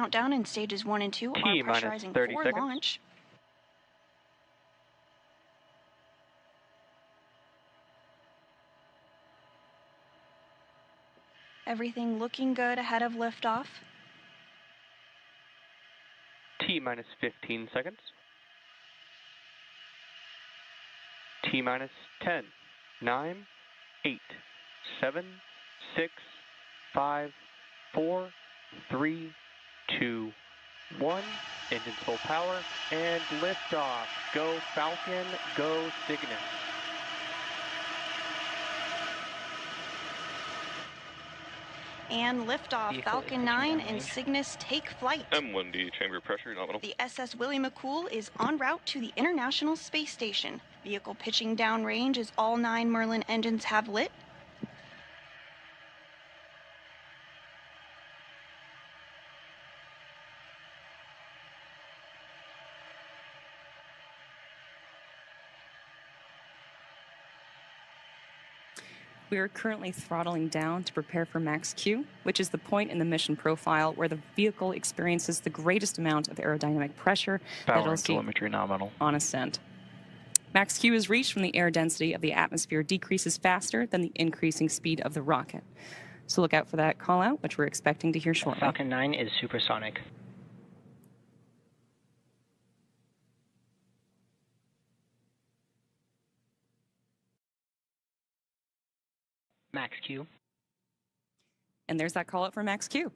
countdown in stages 1 and 2 are pressurizing for launch. Everything looking good ahead of liftoff. T-minus 15 seconds. T-minus 10, 9, 8, 7, 6, 5, 4, 3, 2, 1. Engines full power and liftoff. Go Falcon, go Cygnus. And liftoff. Falcon 9 and Cygnus take flight. M1D chamber pressure nominal. The SS William McCool is en route to the International Space Station. Vehicle pitching downrange as all 9 Merlin engines have lit. We are currently throttling down to prepare for max Q, which is the point in the mission profile where the vehicle experiences the greatest amount of aerodynamic pressure that it'll see on ascent. Max Q is reached when the air density of the atmosphere decreases faster than the increasing speed of the rocket. So look out for that call out, which we're expecting to hear shortly. Falcon 9 is supersonic. Max Q. And there's that call out for Max Q.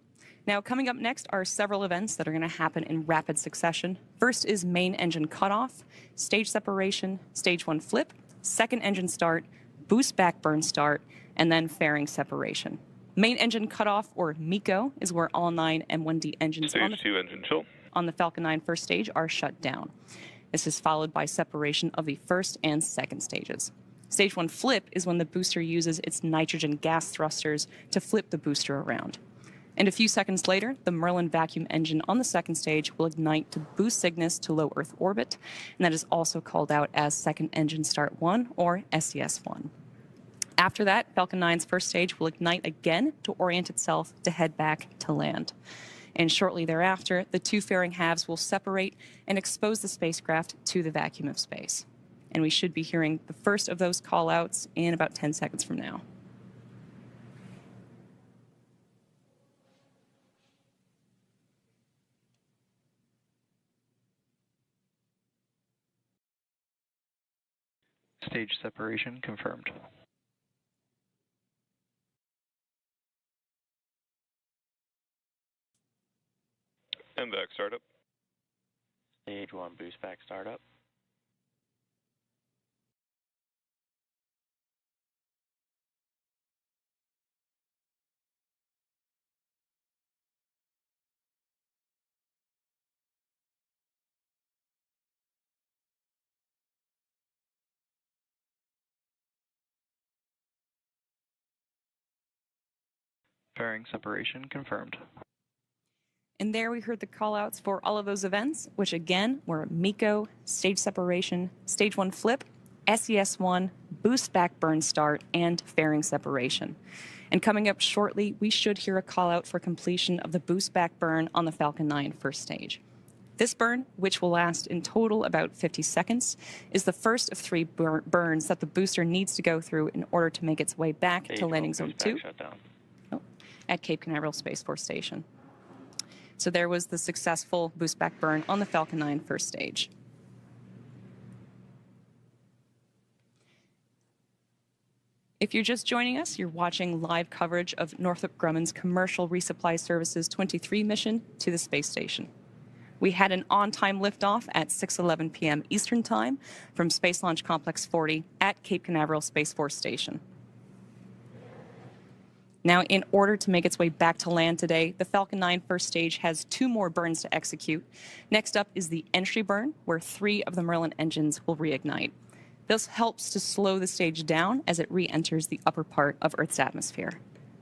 Now, coming up next are several events that are going to happen in rapid succession. First is main engine cutoff, stage separation, stage 1 flip, second engine start, boost back burn start, and then fairing separation. Main engine cutoff, or MECO, is where all 9 M1D engines on the Falcon 9 first stage are shut down. This is followed by separation of the first and second stages. Stage 1 flip is when the booster uses its nitrogen gas thrusters to flip the booster around. And a few seconds later, the Merlin vacuum engine on the second stage will ignite to boost Cygnus to low Earth orbit, and that is also called out as Second Engine Start 1, or SES-1. After that, Falcon 9's first stage will ignite again to orient itself to head back to land. And shortly thereafter, the 2 fairing halves will separate and expose the spacecraft to the vacuum of space. And we should be hearing the first of those call-outs in about 10 seconds from now. Stage separation confirmed. MVAC startup. Stage 1 boost back startup. Fairing separation confirmed. And there we heard the call-outs for all of those events, which again were MECO, stage separation, stage 1 flip, SES-1, boost back burn start, and fairing separation. And coming up shortly, we should hear a call-out for completion of the boost back burn on the Falcon 9 first stage. This burn, which will last in total about 50 seconds, is the first of 3 burns that the booster needs to go through in order to make its way back to landing zone 2. At Cape Canaveral Space Force Station. So there was the successful boost back burn on the Falcon 9 first stage. If you're just joining us, you're watching live coverage of Northrop Grumman's Commercial Resupply Services 23 mission to the space station. We had an on-time liftoff at 6:11 p.m. Eastern Time from Space Launch Complex 40 at Cape Canaveral Space Force Station. Now, in order to make its way back to land today, the Falcon 9 first stage has 2 more burns to execute. Next up is the entry burn, where 3 of the Merlin engines will reignite. This helps to slow the stage down as it re-enters the upper part of Earth's atmosphere.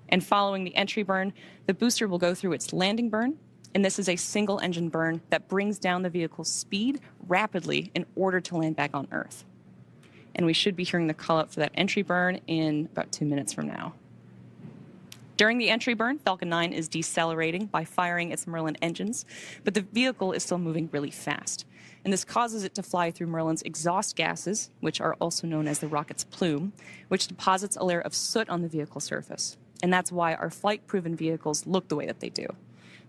And following the entry burn, the booster will go through its landing burn, and this is a single engine burn that brings down the vehicle's speed rapidly in order to land back on Earth. And we should be hearing the call out for that entry burn in about 2 minutes from now. During the entry burn, Falcon 9 is decelerating by firing its Merlin engines, but the vehicle is still moving really fast. And this causes it to fly through Merlin's exhaust gases, which are also known as the rocket's plume, which deposits a layer of soot on the vehicle surface. And that's why our flight-proven vehicles look the way that they do.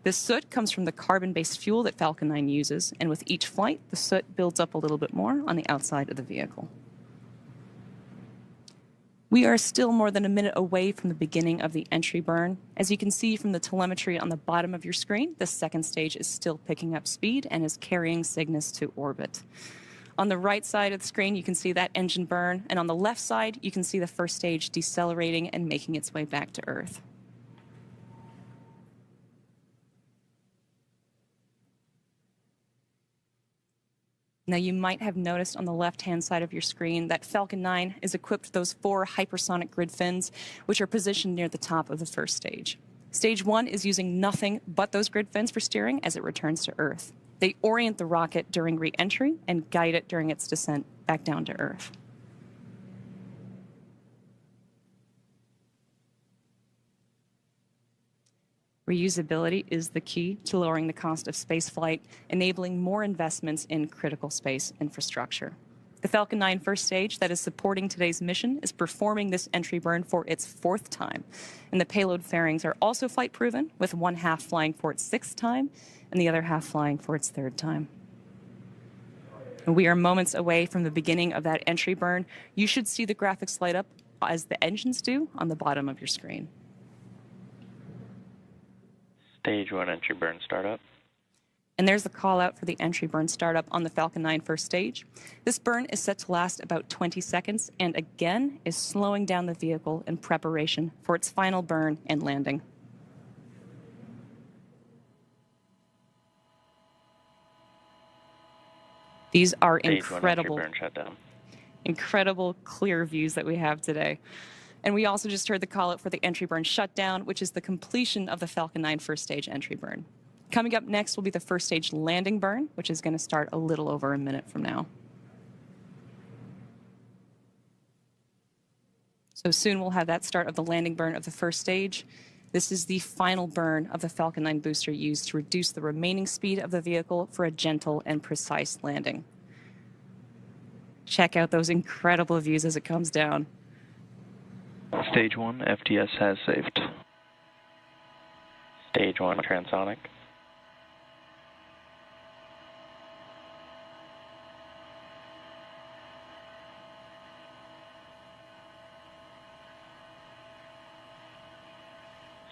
This soot comes from the carbon-based fuel that Falcon 9 uses, and with each flight, the soot builds up a little bit more on the outside of the vehicle. We are still more than a minute away from the beginning of the entry burn. As you can see from the telemetry on the bottom of your screen, the second stage is still picking up speed and is carrying Cygnus to orbit. On the right side of the screen, you can see that engine burn, and on the left side, you can see the first stage decelerating and making its way back to Earth. Now, you might have noticed on the left-hand side of your screen that Falcon 9 is equipped with those 4 hypersonic grid fins, which are positioned near the top of the first stage. Stage 1 is using nothing but those grid fins for steering as it returns to Earth. They orient the rocket during re-entry and guide it during its descent back down to Earth. Reusability is the key to lowering the cost of spaceflight, enabling more investments in critical space infrastructure. The Falcon 9 first stage that is supporting today's mission is performing this entry burn for its 4th time. And the payload fairings are also flight-proven, with one half flying for its 6th time and the other half flying for its 3rd time. And we are moments away from the beginning of that entry burn. You should see the graphics light up as the engines do on the bottom of your screen. Stage 1 entry burn startup. And there's the call out for the entry burn startup on the Falcon 9 first stage. This burn is set to last about 20 seconds and again is slowing down the vehicle in preparation for its final burn and landing. These are incredible clear views that we have today. And we also just heard the call out for the entry burn shutdown, which is the completion of the Falcon 9 first stage entry burn. Coming up next will be the first stage landing burn, which is going to start a little over a minute from now. So soon we'll have that start of the landing burn of the first stage. This is the final burn of the Falcon 9 booster used to reduce the remaining speed of the vehicle for a gentle and precise landing. Check out those incredible views as it comes down. Stage 1 FTS has saved. Stage 1 transonic.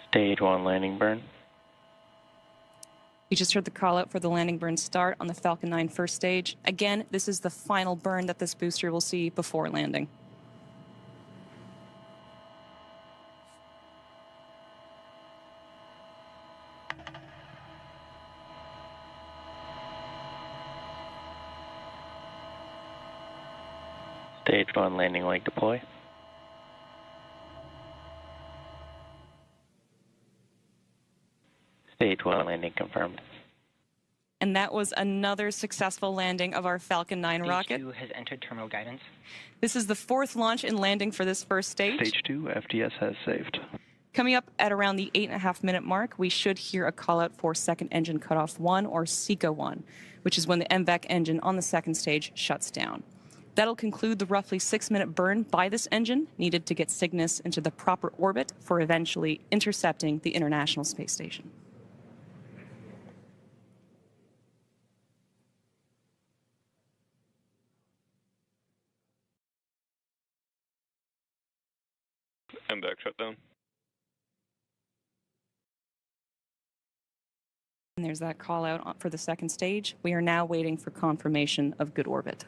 Stage 1 landing burn. You just heard the call out for the landing burn start on the Falcon 9 first stage. Again, this is the final burn that this booster will see before landing. Stage 1 landing leg deploy. Stage 1 landing confirmed. And that was another successful landing of our Falcon 9 rocket. Stage 2 has entered terminal guidance. This is the 4th launch and landing for this first stage. Stage 2 FTS has saved. Coming up at around the 8.5-minute mark, we should hear a call out for second engine cutoff 1 or SECA 1, which is when the MVAC engine on the second stage shuts down. That'll conclude the roughly 6-minute burn by this engine needed to get Cygnus into the proper orbit for eventually intercepting the International Space Station. MVAC shutdown. And there's that call out for the second stage. We are now waiting for confirmation of good orbit.